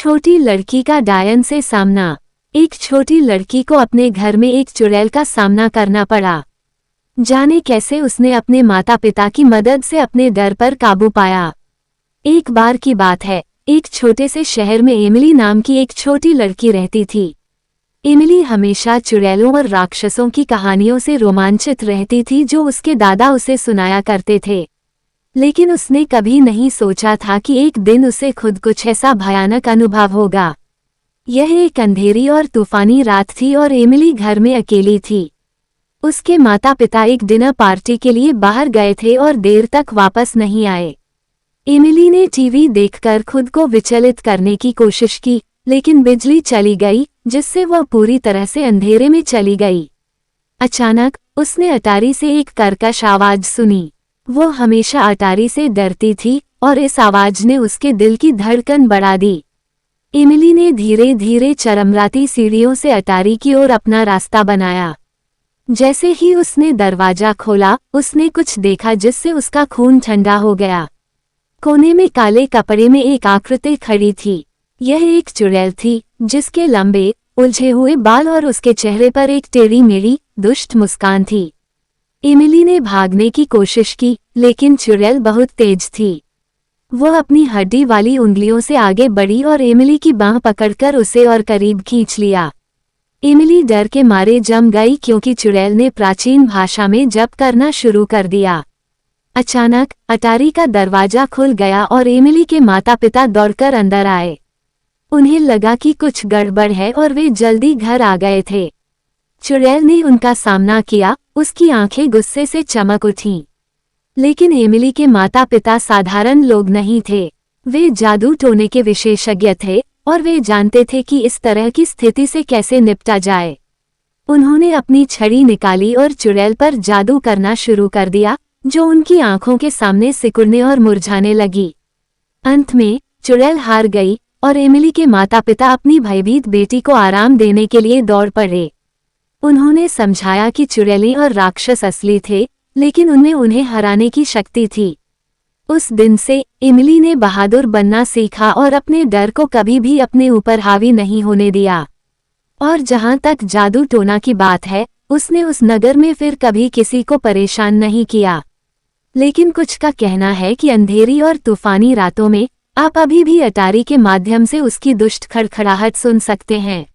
छोटी लड़की का डायन से सामना। एक छोटी लड़की को अपने घर में एक चुड़ैल का सामना करना पड़ा। जाने कैसे उसने अपने माता पिता की मदद से अपने डर पर काबू पाया। एक बार की बात है, एक छोटे से शहर में एमिली नाम की एक छोटी लड़की रहती थी। एमिली हमेशा चुड़ैलों और राक्षसों की कहानियों से रोमांचित रहती थी जो उसके दादा उसे सुनाया करते थे। लेकिन उसने कभी नहीं सोचा था कि एक दिन उसे खुद कुछ ऐसा भयानक अनुभव होगा। यह एक अंधेरी और तूफानी रात थी और एमिली घर में अकेली थी। उसके माता पिता एक डिनर पार्टी के लिए बाहर गए थे और देर तक वापस नहीं आए। एमिली ने टीवी देखकर खुद को विचलित करने की कोशिश की, लेकिन बिजली चली गई, जिससे वह पूरी तरह से अंधेरे में चली गई। अचानक उसने अटारी से एक कर्कश आवाज सुनी। वो हमेशा अटारी से डरती थी और इस आवाज ने उसके दिल की धड़कन बढ़ा दी। एमिली ने धीरे धीरे चरमराती सीढ़ियों से अटारी की ओर अपना रास्ता बनाया। जैसे ही उसने दरवाजा खोला, उसने कुछ देखा जिससे उसका खून ठंडा हो गया। कोने में काले कपड़े में एक आकृति खड़ी थी। यह एक चुड़ैल थी, जिसके लंबे उलझे हुए बाल और उसके चेहरे पर एक टेढ़ी मेढ़ी दुष्ट मुस्कान थी। एमिली ने भागने की कोशिश की, लेकिन चुड़ैल बहुत तेज थी। वह अपनी हड्डी वाली उंगलियों से आगे बढ़ी और एमिली की बांह पकड़कर उसे और करीब खींच लिया। एमिली डर के मारे जम गई क्योंकि चुड़ैल ने प्राचीन भाषा में जप करना शुरू कर दिया। अचानक अटारी का दरवाजा खुल गया और एमिली के माता पिता दौड़कर अंदर आए। उन्हें लगा कि कुछ गड़बड़ है और वे जल्दी घर आ गए थे। चुड़ैल ने उनका सामना किया, उसकी आंखें गुस्से से चमक उठीं। लेकिन एमिली के माता पिता साधारण लोग नहीं थे। वे जादू टोने के विशेषज्ञ थे और वे जानते थे कि इस तरह की स्थिति से कैसे निपटा जाए। उन्होंने अपनी छड़ी निकाली और चुड़ैल पर जादू करना शुरू कर दिया, जो उनकी आंखों के सामने सिकुड़ने और मुरझाने लगी। अंत में चुड़ैल हार गई और एमिली के माता पिता अपनी भयभीत बेटी को आराम देने के लिए दौड़ पड़े। उन्होंने समझाया कि चुड़ैलें और राक्षस असली थे, लेकिन उनमें उन्हें हराने की शक्ति थी। उस दिन से एमिली ने बहादुर बनना सीखा और अपने डर को कभी भी अपने ऊपर हावी नहीं होने दिया। और जहां तक जादू टोना की बात है, उसने उस नगर में फिर कभी किसी को परेशान नहीं किया। लेकिन कुछ का कहना है कि अंधेरी और तूफानी रातों में आप अभी भी अटारी के माध्यम से उसकी दुष्ट खड़खड़ाहट सुन सकते हैं।